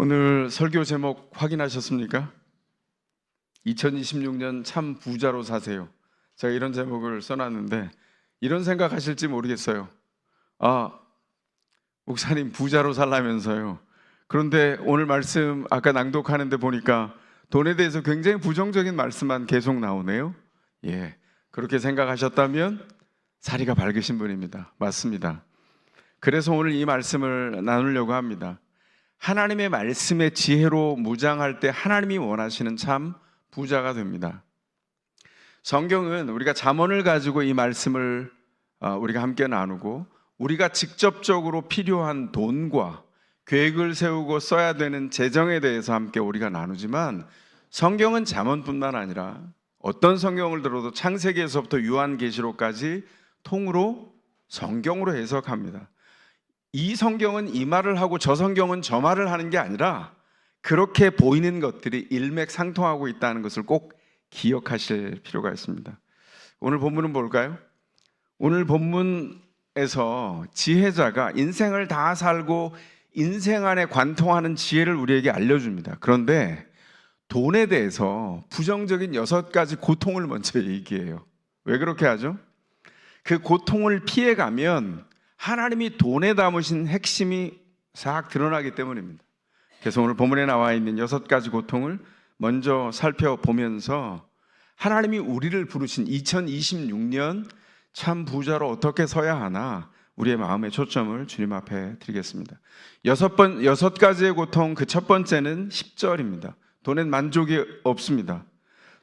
오늘 설교 제목 확인하셨습니까? 2026년 참 부자로 사세요. 제가 이런 제목을 써놨는데 이런 생각하실지 모르겠어요. 목사님 부자로 살라면서요. 그런데 오늘 말씀 아까 낭독하는데 보니까 돈에 대해서 굉장히 부정적인 말씀만 계속 나오네요. 그렇게 생각하셨다면 사리가 밝으신 분입니다. 맞습니다. 그래서 오늘 이 말씀을 나누려고 합니다. 하나님의 말씀의 지혜로 무장할 때 하나님이 원하시는 참 부자가 됩니다. 성경은 우리가 잠언을 가지고 이 말씀을 우리가 함께 나누고 우리가 직접적으로 필요한 돈과 계획을 세우고 써야 되는 재정에 대해서 함께 우리가 나누지만 성경은 잠언뿐만 아니라 어떤 성경을 들어도 창세기에서부터 요한계시록까지 통으로 성경으로 해석합니다. 이 성경은 이 말을 하고 저 성경은 저 말을 하는 게 아니라 그렇게 보이는 것들이 일맥상통하고 있다는 것을 꼭 기억하실 필요가 있습니다. 오늘 본문은 뭘까요? 오늘 본문에서 지혜자가 인생을 다 살고 인생 안에 관통하는 지혜를 우리에게 알려줍니다. 그런데 돈에 대해서 부정적인 6가지 고통을 먼저 얘기해요. 왜 그렇게 하죠? 그 고통을 피해가면 하나님이 돈에 담으신 핵심이 싹 드러나기 때문입니다. 그래서 오늘 본문에 나와 있는 6가지 고통을 먼저 살펴보면서 하나님이 우리를 부르신 2026년 참 부자로 어떻게 서야 하나 우리의 마음의 초점을 주님 앞에 드리겠습니다. 6가지의 고통, 그 첫 번째는 10절입니다. 돈엔 만족이 없습니다.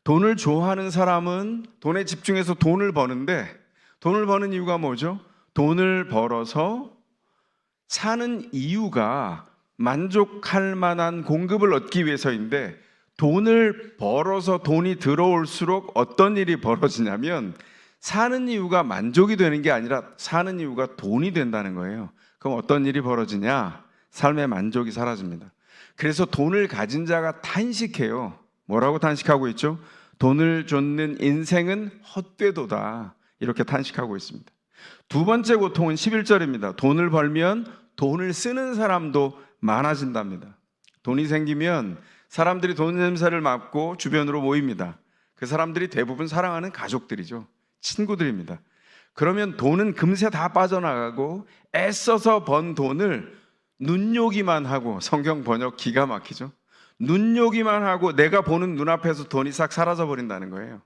돈을 좋아하는 사람은 돈에 집중해서 돈을 버는데 돈을 버는 이유가 뭐죠? 돈을 벌어서 사는 이유가 만족할 만한 공급을 얻기 위해서인데 돈을 벌어서 돈이 들어올수록 어떤 일이 벌어지냐면 사는 이유가 만족이 되는 게 아니라 사는 이유가 돈이 된다는 거예요. 그럼 어떤 일이 벌어지냐? 삶의 만족이 사라집니다. 그래서 돈을 가진 자가 탄식해요. 뭐라고 탄식하고 있죠? 돈을 쫓는 인생은 헛되도다. 이렇게 탄식하고 있습니다. 두 번째 고통은 11절입니다. 돈을 벌면 돈을 쓰는 사람도 많아진답니다. 돈이 생기면 사람들이 돈 냄새를 맡고 주변으로 모입니다. 그 사람들이 대부분 사랑하는 가족들이죠. 친구들입니다. 그러면 돈은 금세 다 빠져나가고 애써서 번 돈을 눈요기만 하고, 성경 번역 기가 막히죠. 눈요기만 하고 내가 보는 눈앞에서 돈이 싹 사라져 버린다는 거예요.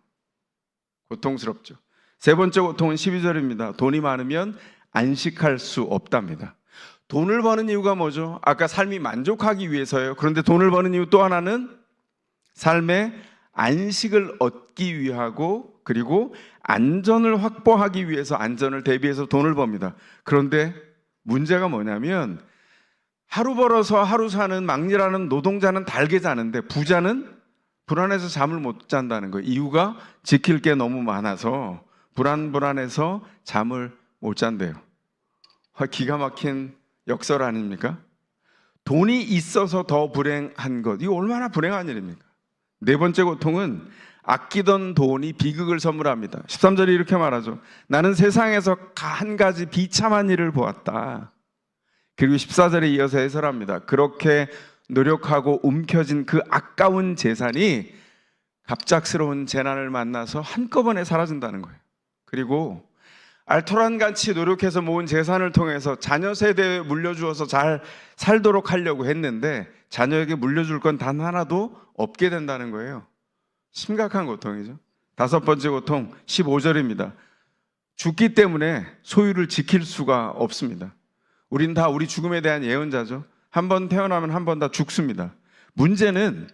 고통스럽죠. 세 번째 고통은 12절입니다. 돈이 많으면 안식할 수 없답니다. 돈을 버는 이유가 뭐죠? 아까 삶이 만족하기 위해서예요. 그런데 돈을 버는 이유 또 하나는 삶의 안식을 얻기 위하고 그리고 안전을 확보하기 위해서 안전을 대비해서 돈을 법니다. 그런데 문제가 뭐냐면 하루 벌어서 하루 사는 막일하는 노동자는 달게 자는데 부자는 불안해서 잠을 못 잔다는 거예요. 이유가 지킬 게 너무 많아서 불안해서 잠을 못 잔대요. 기가 막힌 역설 아닙니까? 돈이 있어서 더 불행한 것, 이거 얼마나 불행한 일입니까? 네 번째 고통은 아끼던 돈이 비극을 선물합니다. 13절이 이렇게 말하죠. 나는 세상에서 한 가지 비참한 일을 보았다. 그리고 14절에 이어서 해설합니다. 그렇게 노력하고 움켜진 그 아까운 재산이 갑작스러운 재난을 만나서 한꺼번에 사라진다는 거예요. 그리고 알토란같이 노력해서 모은 재산을 통해서 자녀 세대에 물려주어서 잘 살도록 하려고 했는데 자녀에게 물려줄 건 단 하나도 없게 된다는 거예요. 심각한 고통이죠. 다섯 번째 고통 15절입니다. 죽기 때문에 소유를 지킬 수가 없습니다. 우린 다 우리 죽음에 대한 예언자죠. 한 번 태어나면 한 번 다 죽습니다. 문제는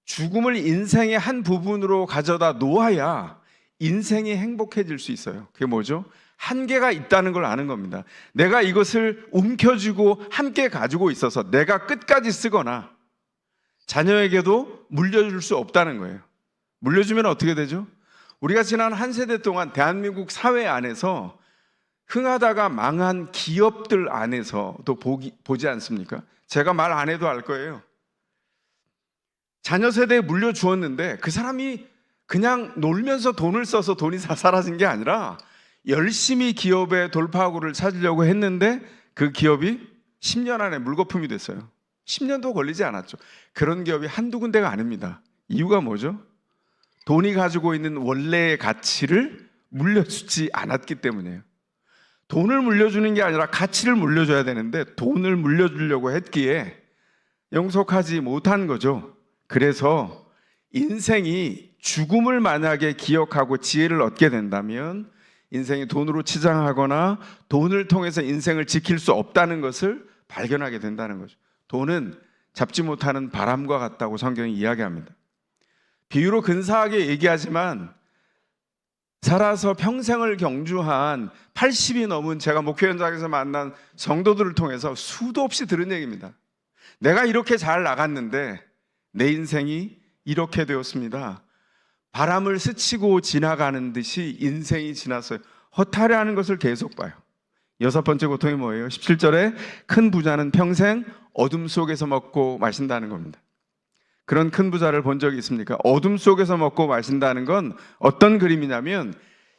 죽음을 인생의 한 부분으로 가져다 놓아야 인생이 행복해질 수 있어요. 그게 뭐죠? 한계가 있다는 걸 아는 겁니다. 내가 이것을 움켜쥐고 함께 가지고 있어서 내가 끝까지 쓰거나 자녀에게도 물려줄 수 없다는 거예요. 물려주면 어떻게 되죠? 우리가 지난 한 세대 동안 대한민국 사회 안에서 흥하다가 망한 기업들 안에서도 보지 않습니까? 제가 말 안 해도 알 거예요. 자녀 세대에 물려주었는데 그 사람이 그냥 놀면서 돈을 써서 돈이 다 사라진 게 아니라 열심히 기업의 돌파구를 찾으려고 했는데 그 기업이 10년 안에 물거품이 됐어요. 10년도 걸리지 않았죠. 그런 기업이 한두 군데가 아닙니다. 이유가 뭐죠? 돈이 가지고 있는 원래의 가치를 물려주지 않았기 때문이에요. 돈을 물려주는 게 아니라 가치를 물려줘야 되는데 돈을 물려주려고 했기에 영속하지 못한 거죠. 그래서 인생이 죽음을 만약에 기억하고 지혜를 얻게 된다면 인생이 돈으로 치장하거나 돈을 통해서 인생을 지킬 수 없다는 것을 발견하게 된다는 거죠. 돈은 잡지 못하는 바람과 같다고 성경이 이야기합니다. 비유로 근사하게 얘기하지만 살아서 평생을 경주한 80이 넘은 제가 목회 현장에서 만난 성도들을 통해서 수도 없이 들은 얘기입니다. 내가 이렇게 잘 나갔는데 내 인생이 이렇게 되었습니다. 바람을 스치고 지나가는 듯이 인생이 지났어요. 허탈해하는 것을 계속 봐요. 6번째 고통이 뭐예요? 17절에 큰 부자는 평생 어둠 속에서 먹고 마신다는 겁니다. 그런 큰 부자를 본 적이 있습니까? 어둠 속에서 먹고 마신다는 건 어떤 그림이냐면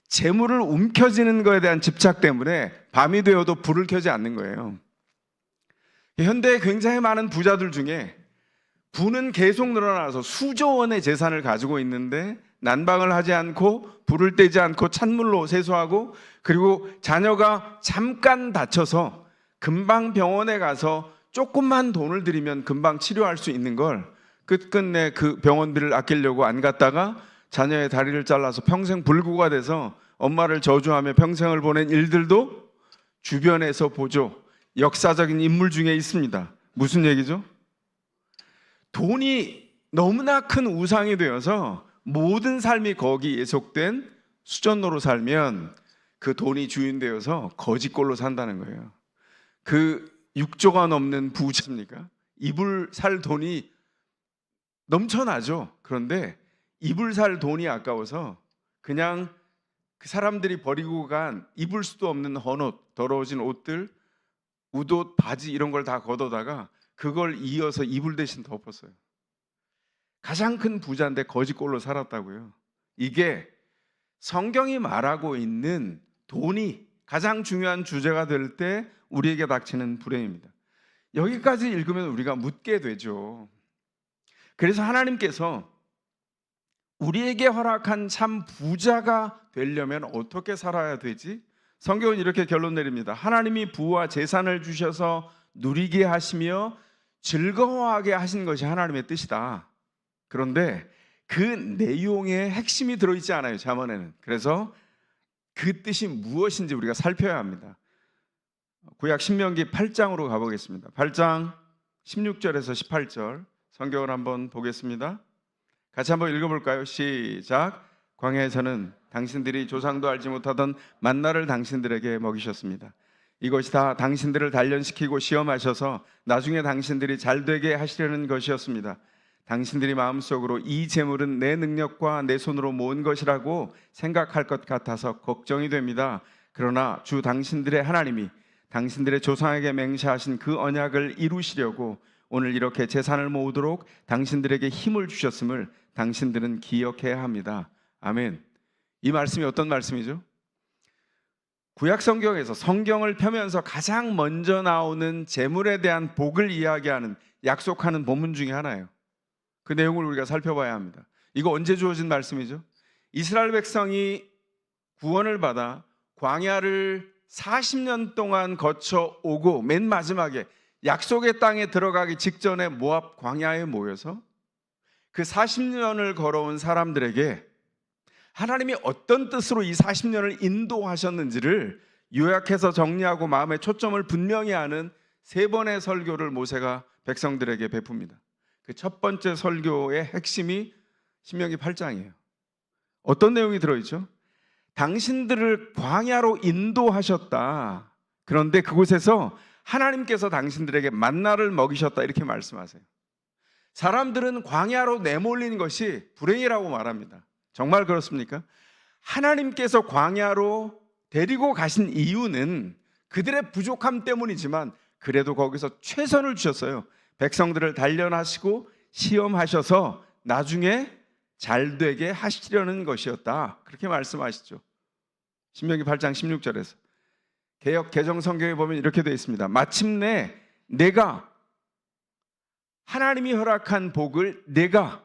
재물을 움켜쥐는 것에 대한 집착 때문에 밤이 되어도 불을 켜지 않는 거예요. 현대에 굉장히 많은 부자들 중에 부는 계속 늘어나서 수조 원의 재산을 가지고 있는데 난방을 하지 않고 불을 떼지 않고 찬물로 세수하고 그리고 자녀가 잠깐 다쳐서 금방 병원에 가서 조금만 돈을 들이면 금방 치료할 수 있는 걸 끝끝내 그 병원비를 아끼려고 안 갔다가 자녀의 다리를 잘라서 평생 불구가 돼서 엄마를 저주하며 평생을 보낸 일들도 주변에서 보죠. 역사적인 인물 중에 있습니다. 무슨 얘기죠? 돈이 너무나 큰 우상이 되어서 모든 삶이 거기에 속된 수전노로 살면 그 돈이 주인 되어서 거지꼴로 산다는 거예요. 그 6조가 넘는 부자입니까? 이불 살 돈이 넘쳐나죠. 그런데 이불 살 돈이 아까워서 그냥 그 사람들이 버리고 간 입을 수도 없는 헌옷, 더러워진 옷들, 웃옷, 바지 이런 걸 다 걷어다가 그걸 이어서 이불 대신 덮었어요. 가장 큰 부자인데 거지꼴로 살았다고요. 이게 성경이 말하고 있는 돈이 가장 중요한 주제가 될 때 우리에게 닥치는 불행입니다. 여기까지 읽으면 우리가 묻게 되죠. 그래서 하나님께서 우리에게 허락한 참 부자가 되려면 어떻게 살아야 되지? 성경은 이렇게 결론 내립니다. 하나님이 부와 재산을 주셔서 누리게 하시며 즐거워하게 하신 것이 하나님의 뜻이다. 그런데 그 내용의 핵심이 들어있지 않아요, 잠언에는. 그래서 그 뜻이 무엇인지 우리가 살펴야 합니다. 구약 신명기 8장으로 가보겠습니다. 8장 16절에서 18절 성경을 한번 보겠습니다. 같이 한번 읽어볼까요? 시작. 광야에서는 당신들이 조상도 알지 못하던 만나를 당신들에게 먹이셨습니다. 이것이 다 당신들을 단련시키고 시험하셔서 나중에 당신들이 잘되게 하시려는 것이었습니다. 당신들이 마음속으로 이 재물은 내 능력과 내 손으로 모은 것이라고 생각할 것 같아서 걱정이 됩니다. 그러나 주 당신들의 하나님이 당신들의 조상에게 맹세하신 그 언약을 이루시려고 오늘 이렇게 재산을 모으도록 당신들에게 힘을 주셨음을 당신들은 기억해야 합니다. 아멘. 이 말씀이 어떤 말씀이죠? 구약 성경에서 성경을 펴면서 가장 먼저 나오는 재물에 대한 복을 이야기하는 약속하는 본문 중에 하나예요. 그 내용을 우리가 살펴봐야 합니다. 이거 언제 주어진 말씀이죠? 이스라엘 백성이 구원을 받아 광야를 40년 동안 거쳐오고 맨 마지막에 약속의 땅에 들어가기 직전에 모압 광야에 모여서 그 40년을 걸어온 사람들에게 하나님이 어떤 뜻으로 이 40년을 인도하셨는지를 요약해서 정리하고 마음의 초점을 분명히 하는 3번의 설교를 모세가 백성들에게 베풉니다. 그 첫 번째 설교의 핵심이 신명기 8장이에요. 어떤 내용이 들어있죠? 당신들을 광야로 인도하셨다. 그런데 그곳에서 하나님께서 당신들에게 만나를 먹이셨다 이렇게 말씀하세요. 사람들은 광야로 내몰린 것이 불행이라고 말합니다. 정말 그렇습니까? 하나님께서 광야로 데리고 가신 이유는 그들의 부족함 때문이지만 그래도 거기서 최선을 주셨어요. 백성들을 단련하시고 시험하셔서 나중에 잘되게 하시려는 것이었다. 그렇게 말씀하시죠. 신명기 8장 16절에서 개역 개정 성경에 보면 이렇게 되어 있습니다. 마침내 내가 하나님이 허락한 복을 내가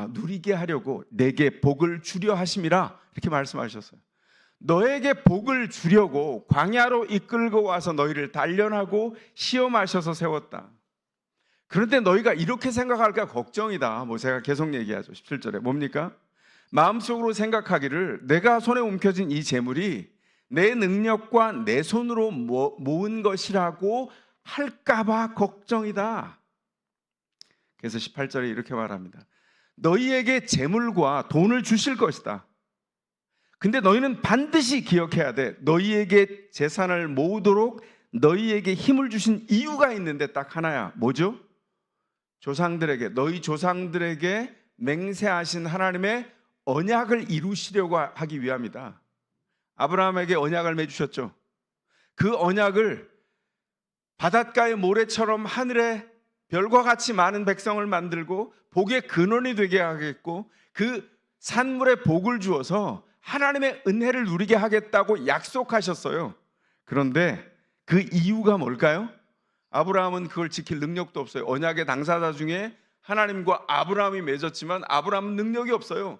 누리게 하려고 내게 복을 주려 하심이라 이렇게 말씀하셨어요. 너에게 복을 주려고 광야로 이끌고 와서 너희를 단련하고 시험하셔서 세웠다. 그런데 너희가 이렇게 생각할까 걱정이다. 모세가 계속 얘기하죠. 17절에 뭡니까? 마음속으로 생각하기를 내가 손에 움켜쥔 이 재물이 내 능력과 내 손으로 모은 것이라고 할까봐 걱정이다. 그래서 18절에 이렇게 말합니다. 너희에게 재물과 돈을 주실 것이다. 근데 너희는 반드시 기억해야 돼. 너희에게 재산을 모으도록 너희에게 힘을 주신 이유가 있는데 딱 하나야. 뭐죠? 너희 조상들에게 맹세하신 하나님의 언약을 이루시려고 하기 위함이다. 아브라함에게 언약을 맺으셨죠. 그 언약을 바닷가의 모래처럼 하늘에 별과 같이 많은 백성을 만들고 복의 근원이 되게 하겠고 그 산물에 복을 주어서 하나님의 은혜를 누리게 하겠다고 약속하셨어요. 그런데 그 이유가 뭘까요? 아브라함은 그걸 지킬 능력도 없어요. 언약의 당사자 중에 하나님과 아브라함이 맺었지만 아브라함은 능력이 없어요.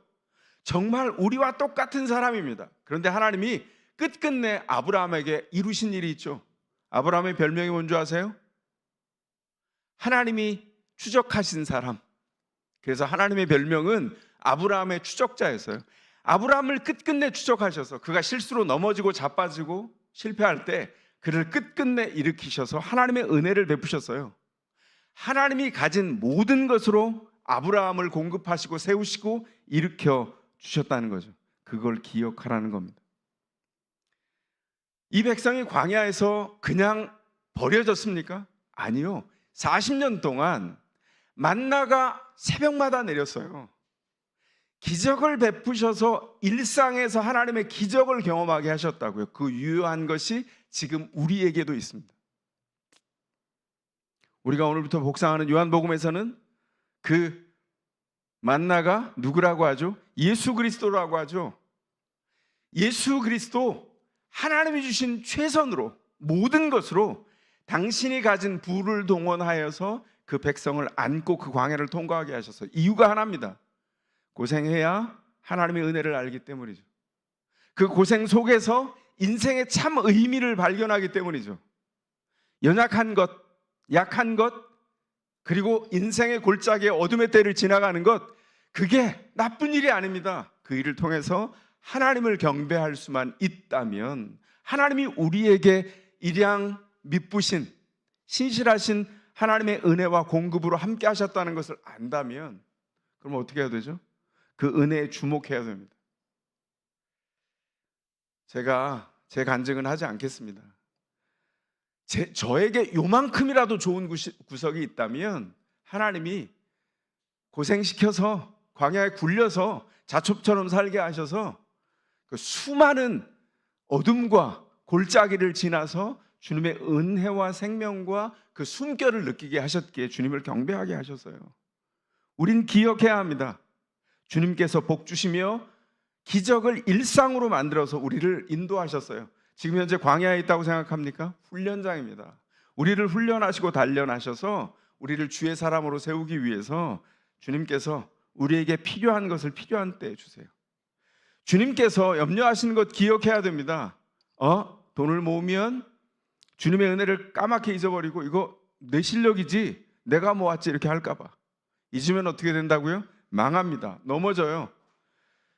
정말 우리와 똑같은 사람입니다. 그런데 하나님이 끝끝내 아브라함에게 이루신 일이 있죠. 아브라함의 별명이 뭔지 아세요? 하나님이 추적하신 사람. 그래서 하나님의 별명은 아브라함의 추적자였어요. 아브라함을 끝끝내 추적하셔서 그가 실수로 넘어지고 자빠지고 실패할 때 그를 끝끝내 일으키셔서 하나님의 은혜를 베푸셨어요. 하나님이 가진 모든 것으로 아브라함을 공급하시고 세우시고 일으켜 주셨다는 거죠. 그걸 기억하라는 겁니다. 이 백성이 광야에서 그냥 버려졌습니까? 아니요. 40년 동안 만나가 새벽마다 내렸어요. 기적을 베푸셔서 일상에서 하나님의 기적을 경험하게 하셨다고요. 그 유효한 것이 지금 우리에게도 있습니다. 우리가 오늘부터 복상하는 요한복음에서는 그 만나가 누구라고 하죠? 예수 그리스도라고 하죠. 예수 그리스도 하나님이 주신 최선으로 모든 것으로 당신이 가진 부를 동원하여서 그 백성을 안고 그 광야를 통과하게 하셔서 이유가 하나입니다. 고생해야 하나님의 은혜를 알기 때문이죠. 그 고생 속에서 인생의 참 의미를 발견하기 때문이죠. 연약한 것, 약한 것, 그리고 인생의 골짜기에 어둠의 때를 지나가는 것, 그게 나쁜 일이 아닙니다. 그 일을 통해서 하나님을 경배할 수만 있다면 하나님이 우리에게 일양 미쁘신 신실하신 하나님의 은혜와 공급으로 함께 하셨다는 것을 안다면 그럼 어떻게 해야 되죠? 그 은혜에 주목해야 됩니다. 제가 제 간증은 하지 않겠습니다. 저에게 요만큼이라도 좋은 구석이 있다면 하나님이 고생시켜서 광야에 굴려서 자첩처럼 살게 하셔서 그 수많은 어둠과 골짜기를 지나서 주님의 은혜와 생명과 그 숨결을 느끼게 하셨기에 주님을 경배하게 하셨어요. 우린 기억해야 합니다. 주님께서 복 주시며 기적을 일상으로 만들어서 우리를 인도하셨어요. 지금 현재 광야에 있다고 생각합니까? 훈련장입니다. 우리를 훈련하시고 단련하셔서 우리를 주의 사람으로 세우기 위해서 주님께서 우리에게 필요한 것을 필요한 때에 주세요. 주님께서 염려하시는 것 기억해야 됩니다. 돈을 모으면 주님의 은혜를 까맣게 잊어버리고 이거 내 실력이지 내가 모았지 이렇게 할까 봐 잊으면 어떻게 된다고요? 망합니다. 넘어져요.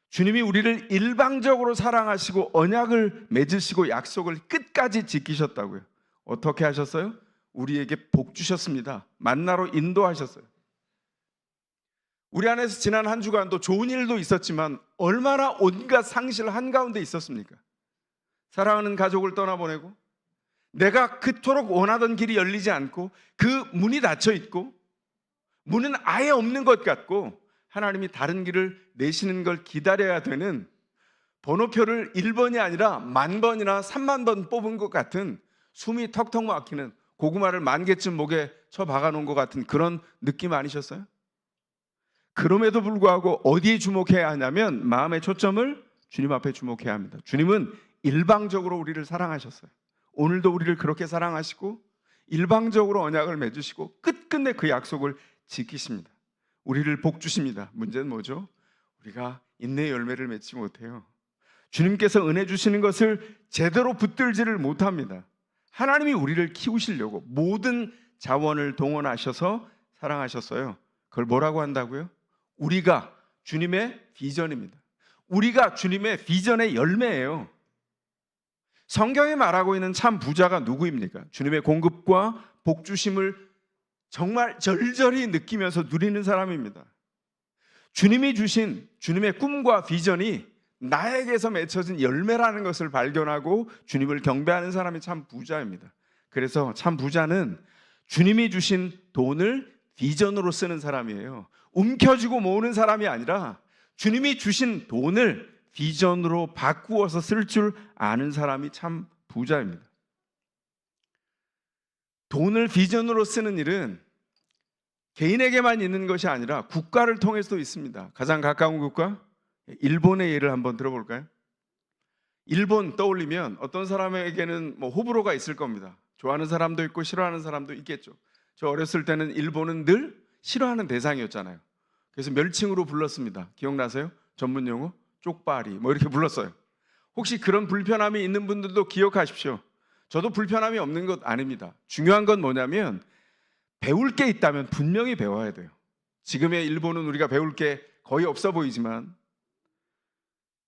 주님이 우리를 일방적으로 사랑하시고 언약을 맺으시고 약속을 끝까지 지키셨다고요. 어떻게 하셨어요? 우리에게 복 주셨습니다. 만나로 인도하셨어요. 우리 안에서 지난 한 주간도 좋은 일도 있었지만 얼마나 온갖 상실 한가운데 있었습니까? 사랑하는 가족을 떠나보내고 내가 그토록 원하던 길이 열리지 않고 그 문이 닫혀 있고 문은 아예 없는 것 같고 하나님이 다른 길을 내시는 걸 기다려야 되는 번호표를 1번이 아니라 10,000번이나 30,000번 뽑은 것 같은 숨이 턱턱 막히는 고구마를 10,000개쯤 목에 쳐 박아놓은 것 같은 그런 느낌 아니셨어요? 그럼에도 불구하고 어디에 주목해야 하냐면 마음의 초점을 주님 앞에 주목해야 합니다. 주님은 일방적으로 우리를 사랑하셨어요. 오늘도 우리를 그렇게 사랑하시고 일방적으로 언약을 맺으시고 끝끝내 그 약속을 지키십니다. 우리를 복 주십니다. 문제는 뭐죠? 우리가 인내의 열매를 맺지 못해요. 주님께서 은혜 주시는 것을 제대로 붙들지를 못합니다. 하나님이 우리를 키우시려고 모든 자원을 동원하셔서 사랑하셨어요. 그걸 뭐라고 한다고요? 우리가 주님의 비전입니다. 우리가 주님의 비전의 열매예요. 성경에 말하고 있는 참 부자가 누구입니까? 주님의 공급과 복 주심을 정말 절절히 느끼면서 누리는 사람입니다. 주님이 주신 주님의 꿈과 비전이 나에게서 맺혀진 열매라는 것을 발견하고 주님을 경배하는 사람이 참 부자입니다. 그래서 참 부자는 주님이 주신 돈을 비전으로 쓰는 사람이에요. 움켜쥐고 모으는 사람이 아니라 주님이 주신 돈을 비전으로 바꾸어서 쓸 줄 아는 사람이 참 부자입니다. 돈을 비전으로 쓰는 일은 개인에게만 있는 것이 아니라 국가를 통해서도 있습니다. 가장 가까운 국가? 일본의 예를 한번 들어볼까요? 일본 떠올리면 어떤 사람에게는 호불호가 있을 겁니다. 좋아하는 사람도 있고 싫어하는 사람도 있겠죠. 저 어렸을 때는 일본은 늘 싫어하는 대상이었잖아요. 그래서 멸칭으로 불렀습니다. 기억나세요? 전문 용어? 쪽발이 이렇게 불렀어요. 혹시 그런 불편함이 있는 분들도 기억하십시오. 저도 불편함이 없는 것 아닙니다. 중요한 건 뭐냐면 배울 게 있다면 분명히 배워야 돼요. 지금의 일본은 우리가 배울 게 거의 없어 보이지만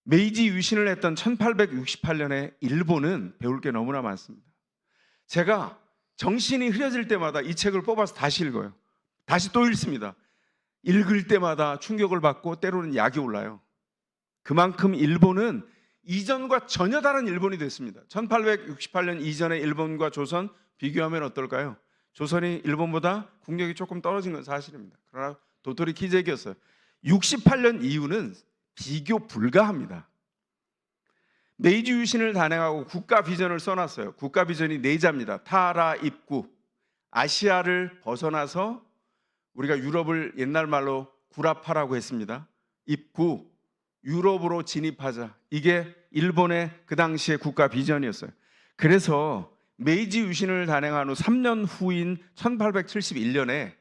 메이지 유신을 했던 1868년에 일본은 배울 게 너무나 많습니다. 제가 정신이 흐려질 때마다 이 책을 뽑아서 다시 읽어요. 다시 또 읽습니다. 읽을 때마다 충격을 받고 때로는 약이 올라요. 그만큼 일본은 이전과 전혀 다른 일본이 됐습니다. 1868년 이전의 일본과 조선 비교하면 어떨까요? 조선이 일본보다 국력이 조금 떨어진 건 사실입니다. 그러나 도토리 키재기였어요. 68년 이후는 비교 불가합니다. 메이지 유신을 단행하고 국가 비전을 써놨어요. 국가 비전이 4자입니다. 타라 입구, 아시아를 벗어나서 우리가 유럽을 옛날 말로 구라파라고 했습니다. 입구, 유럽으로 진입하자. 이게 일본의 그 당시의 국가 비전이었어요. 그래서 메이지 유신을 단행한 후 3년 후인 1871년에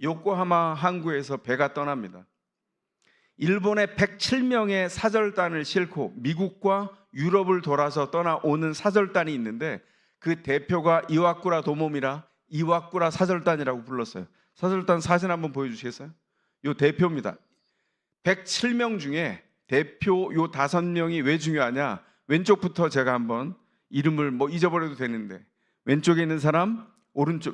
요코하마 항구에서 배가 떠납니다. 일본의 107명의 사절단을 싣고 미국과 유럽을 돌아서 떠나오는 사절단이 있는데 그 대표가 이와쿠라 도모미라 이와쿠라 사절단이라고 불렀어요. 사절단 사진 한번 보여주시겠어요? 요 대표입니다. 107명 중에 대표 요 5명이 왜 중요하냐? 왼쪽부터 제가 한번 이름을 잊어버려도 되는데 왼쪽에 있는 사람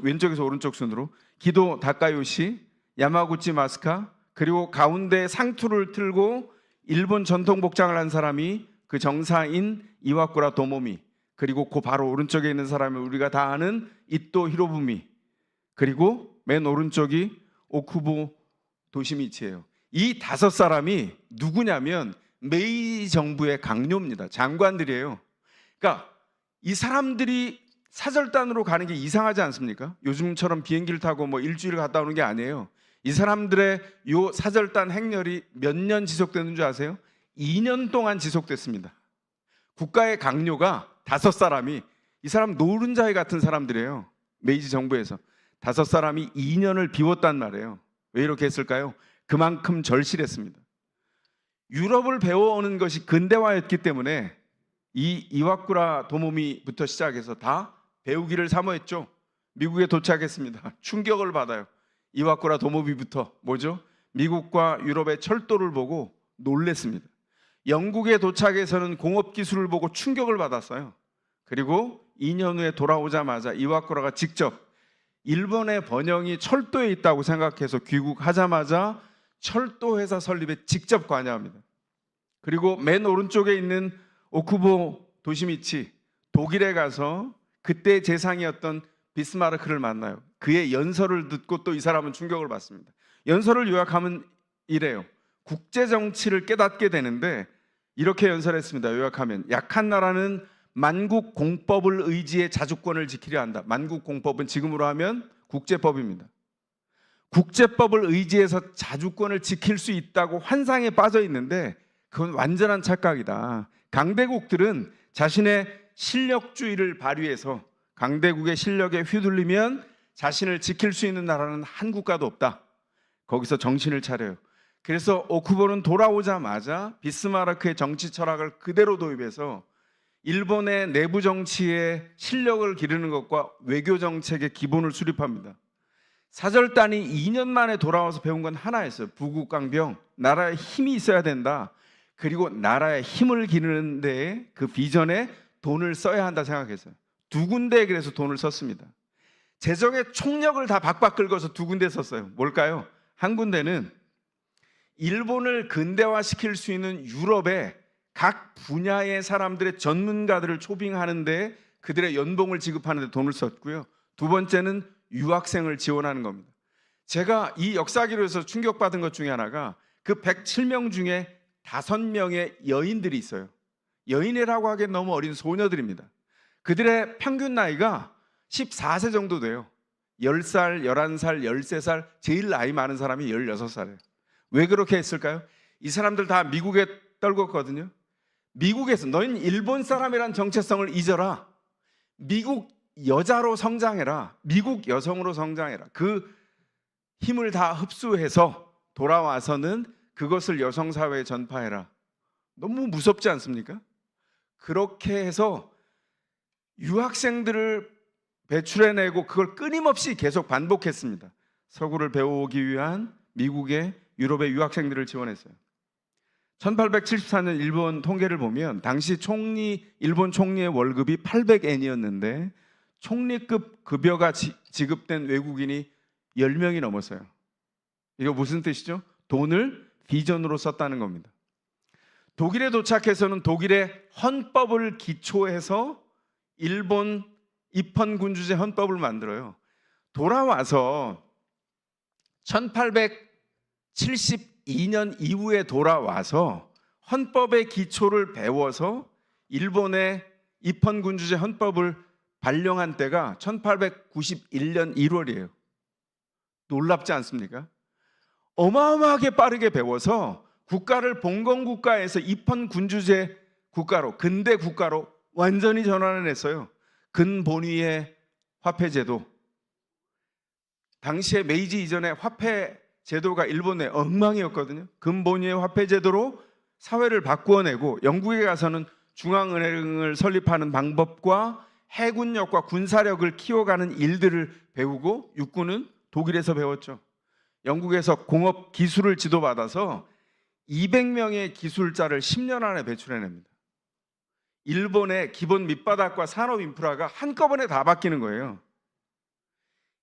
왼쪽에서 오른쪽 순으로 기도 다카요시, 야마구치 마스카, 그리고 가운데 상투를 틀고 일본 전통 복장을 한 사람이 그 정사인 이와쿠라 도모미, 그리고 그 바로 오른쪽에 있는 사람이 우리가 다 아는 이토 히로부미, 그리고 맨 오른쪽이 오쿠보 도시미치예요. 이 5사람이 누구냐면 메이지 정부의 강요입니다. 장관들이에요. 그러니까 이 사람들이 사절단으로 가는 게 이상하지 않습니까? 요즘처럼 비행기를 타고 일주일 갔다 오는 게 아니에요. 이 사람들의 요 사절단 행렬이 몇 년 지속되는 줄 아세요? 2년 동안 지속됐습니다. 국가의 강요가 5사람이, 이 사람 노른자이 같은 사람들이에요. 메이지 정부에서 5사람이 2년을 비웠단 말이에요. 왜 이렇게 했을까요? 그만큼 절실했습니다. 유럽을 배워오는 것이 근대화였기 때문에 이 이와쿠라 도모미부터 시작해서 다 배우기를 사모했죠. 미국에 도착했습니다. 충격을 받아요. 이와쿠라 도모미부터 뭐죠? 미국과 유럽의 철도를 보고 놀랬습니다. 영국에 도착해서는 공업기술을 보고 충격을 받았어요. 그리고 2년 후에 돌아오자마자 이와쿠라가 직접 일본의 번영이 철도에 있다고 생각해서 귀국하자마자 철도회사 설립에 직접 관여합니다. 그리고 맨 오른쪽에 있는 오쿠보 도시미치, 독일에 가서 그때 재상이었던 비스마르크를 만나요. 그의 연설을 듣고 또 이 사람은 충격을 받습니다. 연설을 요약하면 이래요. 국제 정치를 깨닫게 되는데 이렇게 연설했습니다. 요약하면 약한 나라는 만국 공법을 의지해 자주권을 지키려 한다. 만국 공법은 지금으로 하면 국제법입니다. 국제법을 의지해서 자주권을 지킬 수 있다고 환상에 빠져 있는데 그건 완전한 착각이다. 강대국들은 자신의 실력주의를 발휘해서 강대국의 실력에 휘둘리면 자신을 지킬 수 있는 나라는 한 국가도 없다. 거기서 정신을 차려요. 그래서 오쿠보는 돌아오자마자 비스마르크의 정치 철학을 그대로 도입해서 일본의 내부 정치에 실력을 기르는 것과 외교 정책의 기본을 수립합니다. 사절단이 2년 만에 돌아와서 배운 건 하나였어요. 부국강병, 나라에 힘이 있어야 된다. 그리고 나라의 힘을 기르는 데에 그 비전에 돈을 써야 한다 생각했어요. 두 군데에 그래서 돈을 썼습니다. 재정의 총력을 다 박박 긁어서 두 군데 썼어요. 뭘까요? 한 군데는 일본을 근대화시킬 수 있는 유럽의 각 분야의 사람들의 전문가들을 초빙하는 데 그들의 연봉을 지급하는 데 돈을 썼고요. 두 번째는 유학생을 지원하는 겁니다. 제가 이 역사기로에서 충격받은 것 중에 하나가 그 107명 중에 5명의 여인들이 있어요. 여인이라고 하기엔 너무 어린 소녀들입니다. 그들의 평균 나이가 14세 정도 돼요. 10살, 11살, 13살, 제일 나이 많은 사람이 16살이에요. 왜 그렇게 했을까요? 이 사람들 다 미국에 떨궜거든요. 미국에서 너희는 일본 사람이란 정체성을 잊어라. 미국 여자로 성장해라. 미국 여성으로 성장해라. 그 힘을 다 흡수해서 돌아와서는 그것을 여성사회에 전파해라. 너무 무섭지 않습니까? 그렇게 해서 유학생들을 배출해내고 그걸 끊임없이 계속 반복했습니다. 서구를 배워오기 위한 미국의 유럽의 유학생들을 지원했어요. 1874년 일본 통계를 보면 당시 일본 총리의 월급이 800엔이었는데 총리급 급여가 지급된 외국인이 10명이 넘었어요. 이거 무슨 뜻이죠? 돈을 비전으로 썼다는 겁니다. 독일에 도착해서는 독일의 헌법을 기초해서 일본 입헌군주제 헌법을 만들어요. 돌아와서 1872년 이후에 돌아와서 헌법의 기초를 배워서 일본의 입헌군주제 헌법을 발령한 때가 1891년 1월이에요. 놀랍지 않습니까? 어마어마하게 빠르게 배워서 국가를 봉건국가에서 입헌군주제 국가로, 근대 국가로 완전히 전환을 했어요. 근본위의 화폐제도. 당시에 메이지 이전에 화폐 제도가 일본의 엉망이었거든요. 근본위의 화폐제도로 사회를 바꾸어내고 영국에 가서는 중앙은행을 설립하는 방법과 해군력과 군사력을 키워가는 일들을 배우고 육군은 독일에서 배웠죠. 영국에서 공업 기술을 지도받아서 200명의 기술자를 10년 안에 배출해냅니다. 일본의 기본 밑바닥과 산업 인프라가 한꺼번에 다 바뀌는 거예요.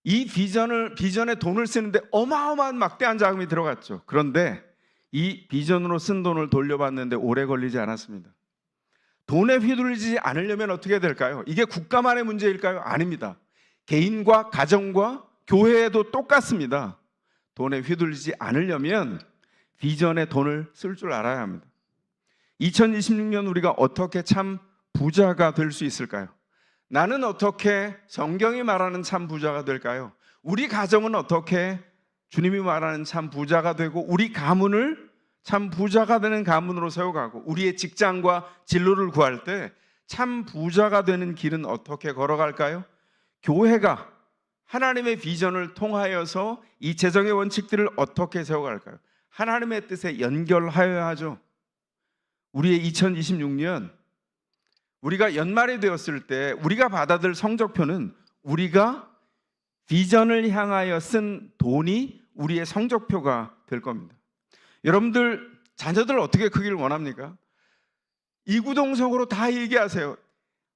이 비전에 돈을 쓰는데 어마어마한 막대한 자금이 들어갔죠. 그런데 이 비전으로 쓴 돈을 돌려받는데 오래 걸리지 않았습니다. 돈에 휘둘리지 않으려면 어떻게 될까요? 이게 국가만의 문제일까요? 아닙니다. 개인과 가정과 교회에도 똑같습니다. 돈에 휘둘리지 않으려면 비전에 돈을 쓸 줄 알아야 합니다. 2026년 우리가 어떻게 참 부자가 될 수 있을까요? 나는 어떻게 성경이 말하는 참 부자가 될까요? 우리 가정은 어떻게 주님이 말하는 참 부자가 되고 우리 가문을 참 부자가 되는 가문으로 세워가고 우리의 직장과 진로를 구할 때 참 부자가 되는 길은 어떻게 걸어갈까요? 교회가 하나님의 비전을 통하여서 이 재정의 원칙들을 어떻게 세워갈까요? 하나님의 뜻에 연결하여야 하죠. 우리의 2026년 우리가 연말이 되었을 때 우리가 받아들 성적표는 우리가 비전을 향하여 쓴 돈이 우리의 성적표가 될 겁니다. 여러분들 자녀들 어떻게 크기를 원합니까? 이구동성으로 다 얘기하세요.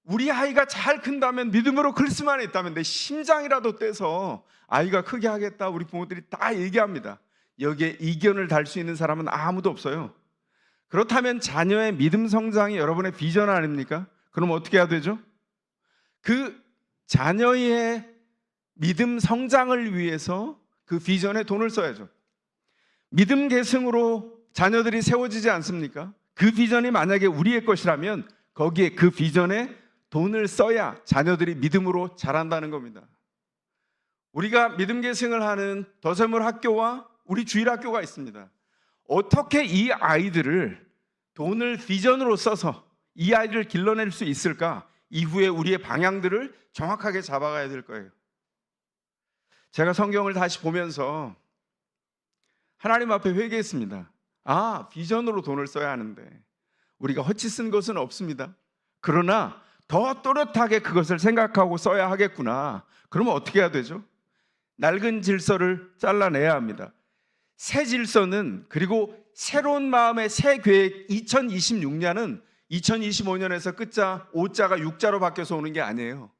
우리 아이가 잘 큰다면 믿음으로 클 수만 있다면 내 심장이라도 떼서 아이가 크게 하겠다. 우리 부모들이 다 얘기합니다. 여기에 이견을 달 수 있는 사람은 아무도 없어요. 그렇다면 자녀의 믿음 성장이 여러분의 비전 아닙니까? 그럼 어떻게 해야 되죠? 그 자녀의 믿음 성장을 위해서 그 비전에 돈을 써야죠. 믿음 계승으로 자녀들이 세워지지 않습니까? 그 비전이 만약에 우리의 것이라면 거기에 그 비전에 돈을 써야 자녀들이 믿음으로 자란다는 겁니다. 우리가 믿음 계승을 하는 더세물 학교와 우리 주일학교가 있습니다. 어떻게 이 아이들을 돈을 비전으로 써서 이 아이를 길러낼 수 있을까? 이후에 우리의 방향들을 정확하게 잡아가야 될 거예요. 제가 성경을 다시 보면서 하나님 앞에 회개했습니다. 비전으로 돈을 써야 하는데 우리가 헛짓 쓴 것은 없습니다. 그러나 더 또렷하게 그것을 생각하고 써야 하겠구나. 그러면 어떻게 해야 되죠? 낡은 질서를 잘라내야 합니다. 새 질서는, 그리고 새로운 마음의 새 계획, 2026년은 2025년에서 끝자 5자가 6자로 바뀌어서 오는 게 아니에요.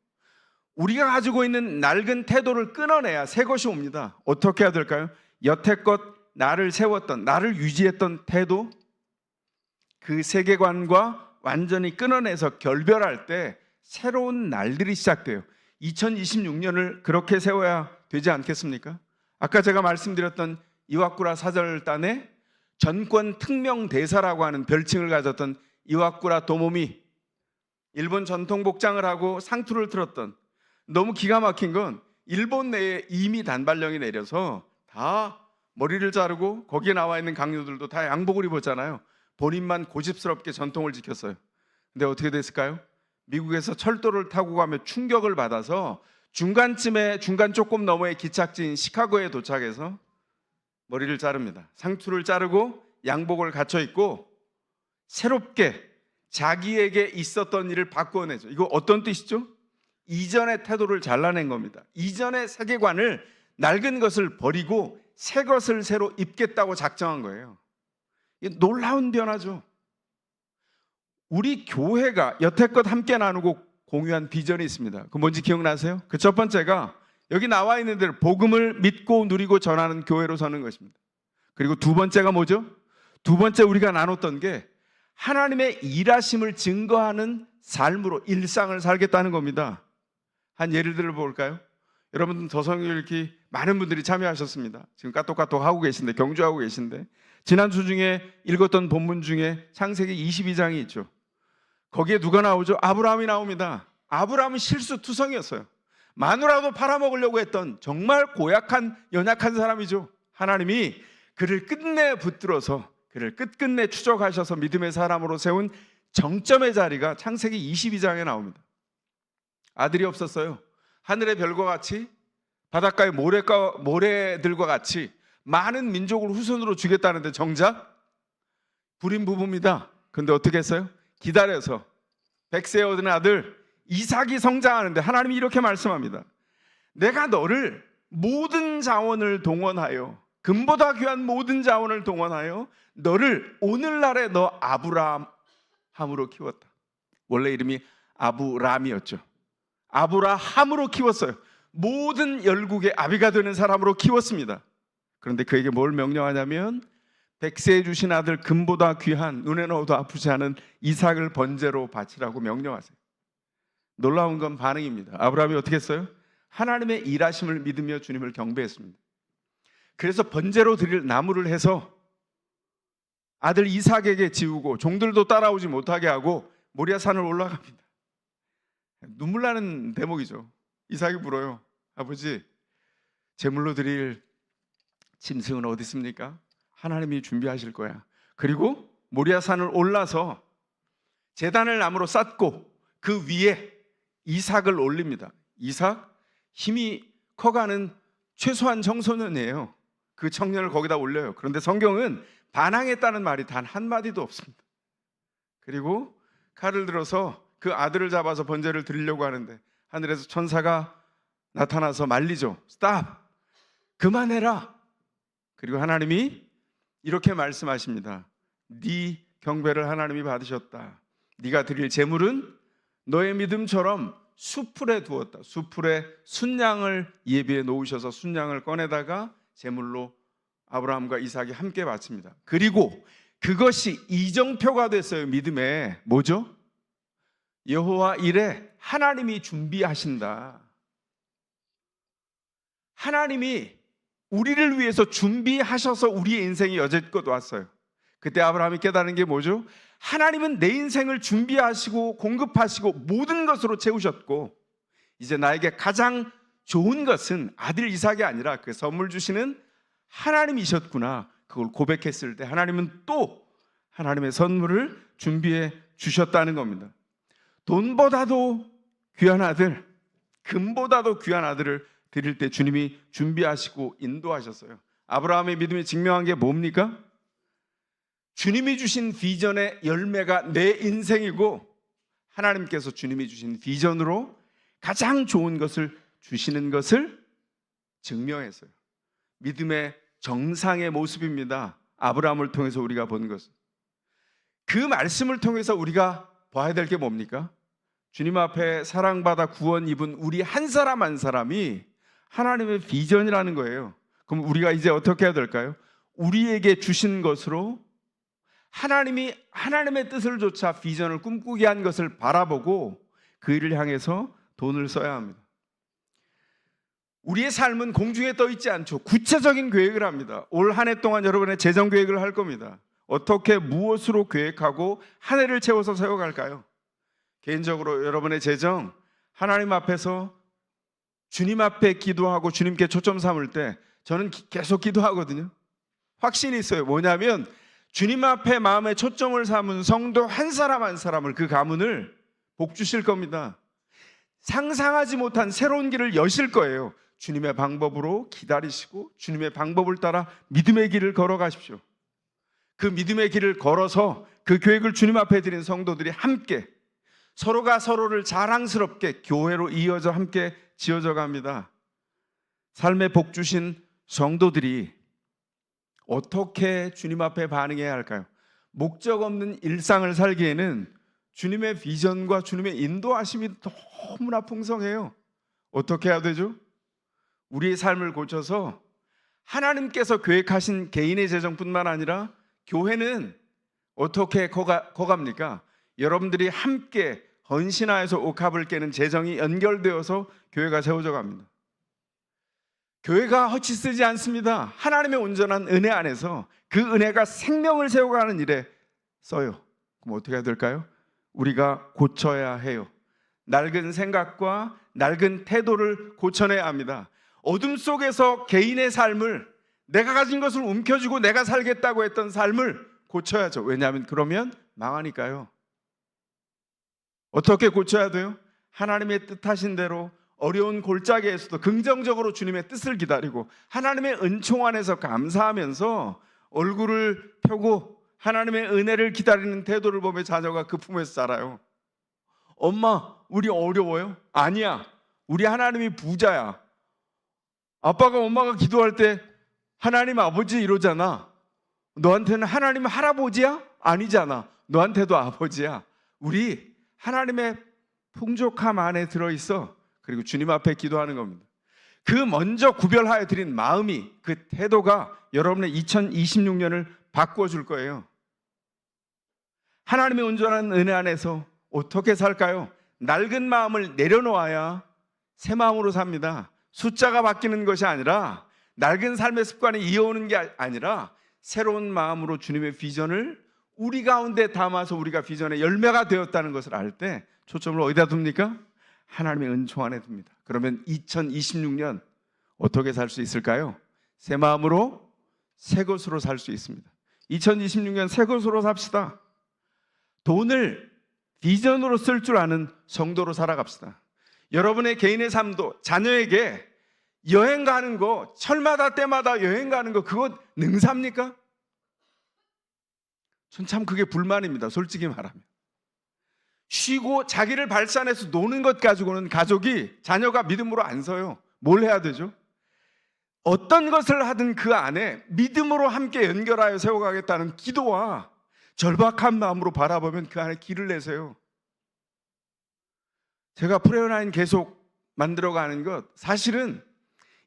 우리가 가지고 있는 낡은 태도를 끊어내야 새 것이 옵니다. 어떻게 해야 될까요? 여태껏 나를 세웠던, 나를 유지했던 태도, 그 세계관과 완전히 끊어내서 결별할 때 새로운 날들이 시작돼요. 2026년을 그렇게 세워야 되지 않겠습니까? 아까 제가 말씀드렸던 이와쿠라 사절단의 전권 특명대사라고 하는 별칭을 가졌던 이와쿠라 도모미, 일본 전통 복장을 하고 상투를 틀었던, 너무 기가 막힌 건 일본 내에 이미 단발령이 내려서 다 머리를 자르고 거기에 나와 있는 강요들도 다 양복을 입었잖아요. 본인만 고집스럽게 전통을 지켰어요. 근데 어떻게 됐을까요? 미국에서 철도를 타고 가며 충격을 받아서 중간 조금 너머의 기착지인 시카고에 도착해서 머리를 자릅니다. 상투를 자르고 양복을 갖춰 입고 새롭게 자기에게 있었던 일을 바꾸어내죠. 이거 어떤 뜻이죠? 이전의 태도를 잘라낸 겁니다. 이전의 세계관을, 낡은 것을 버리고 새 것을 새로 입겠다고 작정한 거예요. 놀라운 변화죠. 우리 교회가 여태껏 함께 나누고 공유한 비전이 있습니다. 그 뭔지 기억나세요? 그 첫 번째가 여기 나와 있는 대로 복음을 믿고 누리고 전하는 교회로 서는 것입니다. 그리고 두 번째가 뭐죠? 두 번째 우리가 나눴던 게 하나님의 일하심을 증거하는 삶으로 일상을 살겠다는 겁니다. 한 예를 들어 볼까요? 여러분 더성경 읽기 많은 분들이 참여하셨습니다. 지금 까똑까똑 하고 계신데, 경주하고 계신데, 지난주 중에 읽었던 본문 중에 창세기 22장이 있죠. 거기에 누가 나오죠? 아브라함이 나옵니다. 아브라함은 실수투성이었어요. 마누라도 팔아먹으려고 했던 정말 고약한, 연약한 사람이죠. 하나님이 그를 끝내 붙들어서, 그를 끝끝내 추적하셔서 믿음의 사람으로 세운 정점의 자리가 창세기 22장에 나옵니다. 아들이 없었어요. 하늘의 별과 같이, 바닷가의 모래들과 같이 많은 민족을 후손으로 주겠다는데 정작 불임 부부입니다. 그런데 어떻게 했어요? 기다려서 100세에 얻은 아들 이삭이 성장하는데 하나님이 이렇게 말씀합니다. 내가 너를 모든 자원을 동원하여, 금보다 귀한 모든 자원을 동원하여 너를 오늘날의 너 아브라함으로 키웠다. 원래 이름이 아브람이었죠. 아브라함으로 키웠어요. 모든 열국의 아비가 되는 사람으로 키웠습니다. 그런데 그에게 뭘 명령하냐면 100세에 주신 아들, 금보다 귀한, 눈에 넣어도 아프지 않은 이삭을 번제로 바치라고 명령하세요. 놀라운 건 반응입니다. 아브라함이 어떻게 했어요? 하나님의 일하심을 믿으며 주님을 경배했습니다. 그래서 번제로 드릴 나무를 해서 아들 이삭에게 지우고 종들도 따라오지 못하게 하고 모리아산을 올라갑니다. 눈물 나는 대목이죠. 이삭이 물어요. 아버지, 제물로 드릴 짐승은 어디 있습니까? 하나님이 준비하실 거야. 그리고 모리아산을 올라서 제단을 나무로 쌓고 그 위에 이삭을 올립니다. 이삭, 힘이 커가는 최소한 청소년이에요. 그 청년을 거기다 올려요. 그런데 성경은 반항했다는 말이 단 한마디도 없습니다. 그리고 칼을 들어서 그 아들을 잡아서 번제를 드리려고 하는데 하늘에서 천사가 나타나서 말리죠. 스탑! 그만해라! 그리고 하나님이 이렇게 말씀하십니다. 네 경배를 하나님이 받으셨다. 네가 드릴 제물은 너의 믿음처럼 수풀에 두었다. 수풀에 순양을 예비해 놓으셔서 순양을 꺼내다가 제물로 아브라함과 이삭이 함께 바칩니다. 그리고 그것이 이정표가 됐어요. 믿음에. 뭐죠? 여호와 이레, 하나님이 준비하신다. 하나님이 우리를 위해서 준비하셔서 우리의 인생이 여지껏 왔어요. 그때 아브라함이 깨달은 게 뭐죠? 하나님은 내 인생을 준비하시고 공급하시고 모든 것으로 채우셨고 이제 나에게 가장 좋은 것은 아들 이삭이 아니라 그 선물 주시는 하나님이셨구나. 그걸 고백했을 때 하나님은 또 하나님의 선물을 준비해 주셨다는 겁니다. 돈보다도 귀한 아들, 금보다도 귀한 아들을 드릴 때 주님이 준비하시고 인도하셨어요. 아브라함의 믿음이 증명한 게 뭡니까? 주님이 주신 비전의 열매가 내 인생이고, 하나님께서 주님이 주신 비전으로 가장 좋은 것을 주시는 것을 증명했어요. 믿음의 정상의 모습입니다. 아브라함을 통해서 우리가 본 것은. 그 말씀을 통해서 우리가 봐야 될 게 뭡니까? 주님 앞에 사랑받아 구원 입은 우리 한 사람 한 사람이 하나님의 비전이라는 거예요. 그럼 우리가 이제 어떻게 해야 될까요? 우리에게 주신 것으로 하나님이 하나님의 뜻을 조차 비전을 꿈꾸게 한 것을 바라보고 그 일을 향해서 돈을 써야 합니다. 우리의 삶은 공중에 떠 있지 않죠. 구체적인 계획을 합니다. 올 한 해 동안 여러분의 재정 계획을 할 겁니다. 어떻게 무엇으로 계획하고 한 해를 채워서 세워갈까요? 개인적으로 여러분의 재정 하나님 앞에서 주님 앞에 기도하고 주님께 초점 삼을 때 저는 계속 기도하거든요. 확신이 있어요. 뭐냐면 주님 앞에 마음의 초점을 삼은 성도 한 사람 한 사람을, 그 가문을 복 주실 겁니다. 상상하지 못한 새로운 길을 여실 거예요. 주님의 방법으로 기다리시고 주님의 방법을 따라 믿음의 길을 걸어가십시오. 그 믿음의 길을 걸어서 그 계획을 주님 앞에 드린 성도들이 함께 서로가 서로를 자랑스럽게 교회로 이어져 함께 지어져 갑니다. 삶의 복 주신 성도들이 어떻게 주님 앞에 반응해야 할까요? 목적 없는 일상을 살기에는 주님의 비전과 주님의 인도하심이 너무나 풍성해요. 어떻게 해야 되죠? 우리의 삶을 고쳐서 하나님께서 계획하신 개인의 재정뿐만 아니라 교회는 어떻게 커갑니까? 여러분들이 함께 헌신하여서 옥합을 깨는 재정이 연결되어서 교회가 세워져 갑니다. 교회가 헛짓 쓰지 않습니다. 하나님의 온전한 은혜 안에서 그 은혜가 생명을 세워가는 일에 써요. 그럼 어떻게 해야 될까요? 우리가 고쳐야 해요. 낡은 생각과 낡은 태도를 고쳐내야 합니다. 어둠 속에서 개인의 삶을, 내가 가진 것을 움켜쥐고 내가 살겠다고 했던 삶을 고쳐야죠. 왜냐하면 그러면 망하니까요. 어떻게 고쳐야 돼요? 하나님의 뜻하신 대로 어려운 골짜기에서도 긍정적으로 주님의 뜻을 기다리고 하나님의 은총 안에서 감사하면서 얼굴을 펴고 하나님의 은혜를 기다리는 태도를 보며 자녀가 그 품에서 자라요. 엄마, 우리 어려워요? 아니야. 우리 하나님이 부자야. 아빠가 엄마가 기도할 때 하나님 아버지 이러잖아. 너한테는 하나님 할아버지야? 아니잖아. 너한테도 아버지야. 우리 하나님의 풍족함 안에 들어있어. 그리고 주님 앞에 기도하는 겁니다. 그 먼저 구별하여 드린 마음이, 그 태도가 여러분의 2026년을 바꿔줄 거예요. 하나님의 온전한 은혜 안에서 어떻게 살까요? 낡은 마음을 내려놓아야 새 마음으로 삽니다. 숫자가 바뀌는 것이 아니라, 낡은 삶의 습관이 이어오는 게 아니라 새로운 마음으로 주님의 비전을 우리 가운데 담아서 우리가 비전의 열매가 되었다는 것을 알 때 초점을 어디다 둡니까? 하나님의 은총 안에 둡니다. 그러면 2026년 어떻게 살 수 있을까요? 새 마음으로 새 것으로 살 수 있습니다. 2026년 새 것으로 삽시다. 돈을 비전으로 쓸 줄 아는 성도로 살아갑시다. 여러분의 개인의 삶도 자녀에게 여행 가는 거, 철마다 때마다 여행 가는 거, 그거 능사입니까? 전 참 그게 불만입니다. 솔직히 말하면. 쉬고 자기를 발산해서 노는 것 가지고는 가족이, 자녀가 믿음으로 안 서요. 뭘 해야 되죠? 어떤 것을 하든 그 안에 믿음으로 함께 연결하여 세워가겠다는 기도와 절박한 마음으로 바라보면 그 안에 길을 내세요. 제가 프레어나인 계속 만들어가는 것, 사실은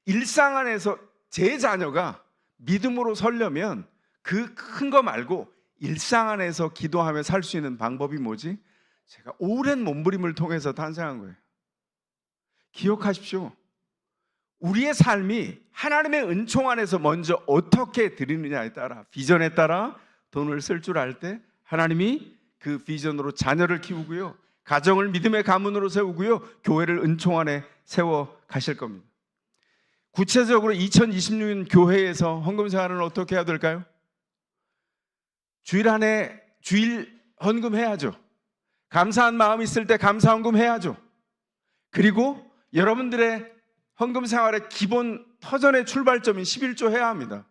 일상 안에서 제 자녀가 믿음으로 서려면 그 큰 거 말고 일상 안에서 기도하며 살 수 있는 방법이 뭐지? 제가 오랜 몸부림을 통해서 탄생한 거예요. 기억하십시오. 우리의 삶이 하나님의 은총 안에서 먼저 어떻게 드리느냐에 따라, 비전에 따라 돈을 쓸 줄 알 때 하나님이 그 비전으로 자녀를 키우고요, 가정을 믿음의 가문으로 세우고요, 교회를 은총 안에 세워 가실 겁니다. 구체적으로 2026년 교회에서 헌금 생활은 어떻게 해야 될까요? 주일 안에 주일 헌금 해야죠. 감사한 마음이 있을 때 감사 헌금 해야죠. 그리고 여러분들의 헌금 생활의 기본 터전의 출발점인 11조 해야 합니다.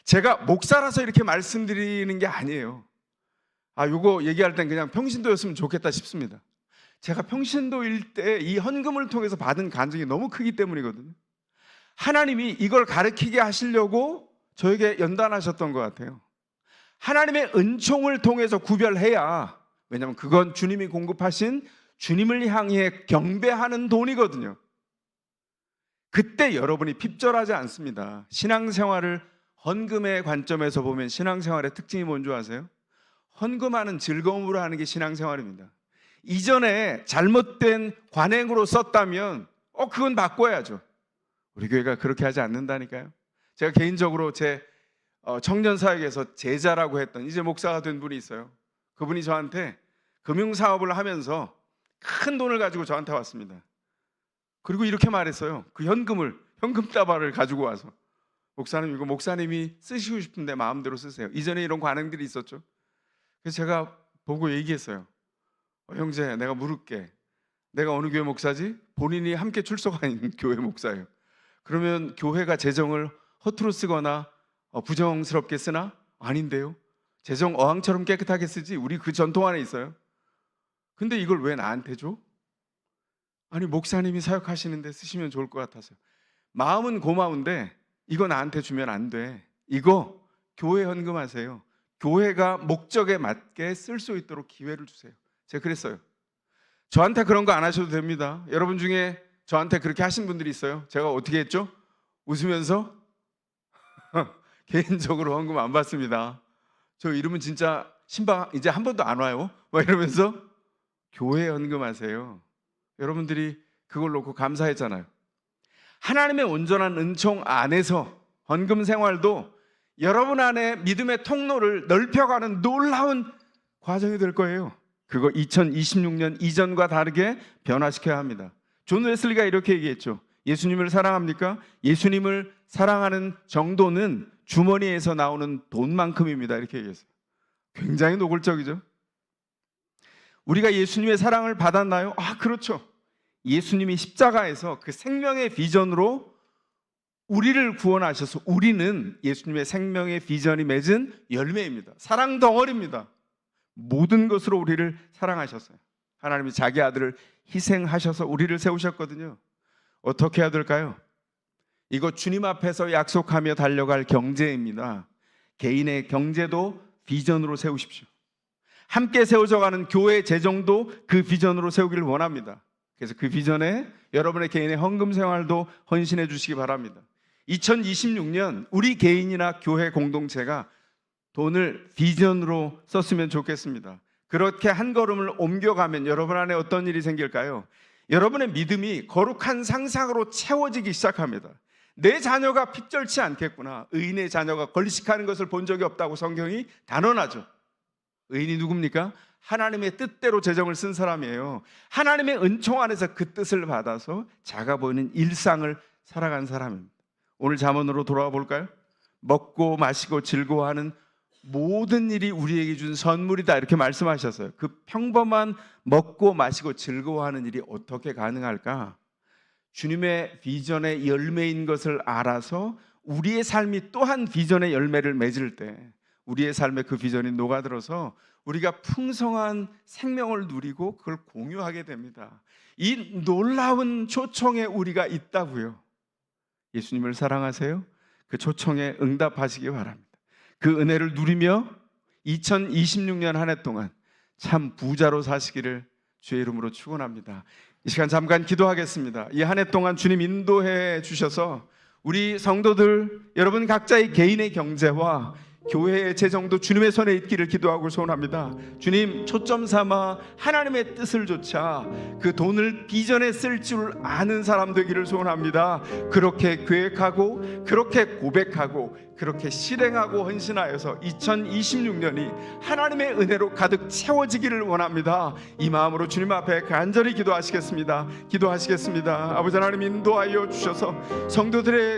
제가 목사라서 이렇게 말씀드리는 게 아니에요. 요거 얘기할 땐 그냥 평신도였으면 좋겠다 싶습니다. 제가 평신도일 때 이 헌금을 통해서 받은 간증이 너무 크기 때문이거든요. 하나님이 이걸 가르치게 하시려고 저에게 연단하셨던 것 같아요. 하나님의 은총을 통해서 구별해야, 왜냐하면 그건 주님이 공급하신 주님을 향해 경배하는 돈이거든요. 그때 여러분이 핍절하지 않습니다. 신앙생활을 헌금의 관점에서 보면 신앙생활의 특징이 뭔지 아세요? 헌금하는 즐거움으로 하는 게 신앙생활입니다. 이전에 잘못된 관행으로 썼다면 그건 바꿔야죠. 우리 교회가 그렇게 하지 않는다니까요. 제가 개인적으로 제 청년사역에서 제자라고 했던 이제 목사가 된 분이 있어요. 그분이 저한테 금융사업을 하면서 큰 돈을 가지고 저한테 왔습니다. 그리고 이렇게 말했어요. 그 현금 다발을 가지고 와서, 목사님, 이거 목사님이 쓰시고 싶은데 마음대로 쓰세요. 이전에 이런 관행들이 있었죠. 그래서 제가 보고 얘기했어요. 형제, 내가 물을게. 내가 어느 교회 목사지? 본인이 함께 출석한 교회 목사예요. 그러면 교회가 재정을 허투루 쓰거나 부정스럽게 쓰나? 아닌데요. 재정 어항처럼 깨끗하게 쓰지. 우리 그 전통 안에 있어요. 근데 이걸 왜 나한테 줘? 아니, 목사님이 사역하시는데 쓰시면 좋을 것 같아서. 마음은 고마운데 이거 나한테 주면 안 돼. 이거 교회 헌금하세요. 교회가 목적에 맞게 쓸 수 있도록 기회를 주세요. 제가 그랬어요. 저한테 그런 거 안 하셔도 됩니다. 여러분 중에 저한테 그렇게 하신 분들이 있어요. 제가 어떻게 했죠? 웃으면서 개인적으로 헌금 안 받습니다. 저 이러면 진짜 신방 이제 한 번도 안 와요. 이러면서 교회에 헌금하세요. 여러분들이 그걸 놓고 감사했잖아요. 하나님의 온전한 은총 안에서 헌금 생활도 여러분 안에 믿음의 통로를 넓혀가는 놀라운 과정이 될 거예요. 그거 2026년 이전과 다르게 변화시켜야 합니다. 존 웨슬리가 이렇게 얘기했죠. 예수님을 사랑합니까? 예수님을 사랑하는 정도는 주머니에서 나오는 돈만큼입니다. 이렇게 얘기했어요. 굉장히 노골적이죠. 우리가 예수님의 사랑을 받았나요? 그렇죠. 예수님이 십자가에서 그 생명의 비전으로 우리를 구원하셔서 우리는 예수님의 생명의 비전이 맺은 열매입니다. 사랑 덩어리입니다. 모든 것으로 우리를 사랑하셨어요. 하나님이 자기 아들을 희생하셔서 우리를 세우셨거든요. 어떻게 해야 될까요? 이거 주님 앞에서 약속하며 달려갈 경제입니다. 개인의 경제도 비전으로 세우십시오. 함께 세워져가는 교회 재정도 그 비전으로 세우기를 원합니다. 그래서 그 비전에 여러분의 개인의 헌금 생활도 헌신해 주시기 바랍니다. 2026년 우리 개인이나 교회 공동체가 돈을 비전으로 썼으면 좋겠습니다. 그렇게 한 걸음을 옮겨가면 여러분 안에 어떤 일이 생길까요? 여러분의 믿음이 거룩한 상상으로 채워지기 시작합니다. 내 자녀가 핍절치 않겠구나. 의인의 자녀가 걸식하는 것을 본 적이 없다고 성경이 단언하죠. 의인이 누굽니까? 하나님의 뜻대로 재정을 쓴 사람이에요. 하나님의 은총 안에서 그 뜻을 받아서 작아 보이는 일상을 살아간 사람입니다. 오늘 잠언으로 돌아와 볼까요? 먹고 마시고 즐거워하는 모든 일이 우리에게 준 선물이다, 이렇게 말씀하셨어요. 그 평범한 먹고 마시고 즐거워하는 일이 어떻게 가능할까? 주님의 비전의 열매인 것을 알아서 우리의 삶이 또한 비전의 열매를 맺을 때 우리의 삶에 그 비전이 녹아들어서 우리가 풍성한 생명을 누리고 그걸 공유하게 됩니다. 이 놀라운 초청에 우리가 있다고요. 예수님을 사랑하세요? 그 초청에 응답하시기 바랍니다. 그 은혜를 누리며 2026년 한 해 동안 참 부자로 사시기를 주의 이름으로 축원합니다. 이 시간 잠깐 기도하겠습니다. 이 한 해 동안 주님 인도해 주셔서 우리 성도들 여러분 각자의 개인의 경제와 교회의 재정도 주님의 손에 있기를 기도하고 소원합니다. 주님, 초점 삼아 하나님의 뜻을 조차 그 돈을 비전에 쓸 줄 아는 사람 되기를 소원합니다. 그렇게 계획하고 그렇게 고백하고 그렇게 실행하고 헌신하여서 2026년이 하나님의 은혜로 가득 채워지기를 원합니다. 이 마음으로 주님 앞에 간절히 기도하시겠습니다. 아버지 하나님 인도하여 주셔서 성도들의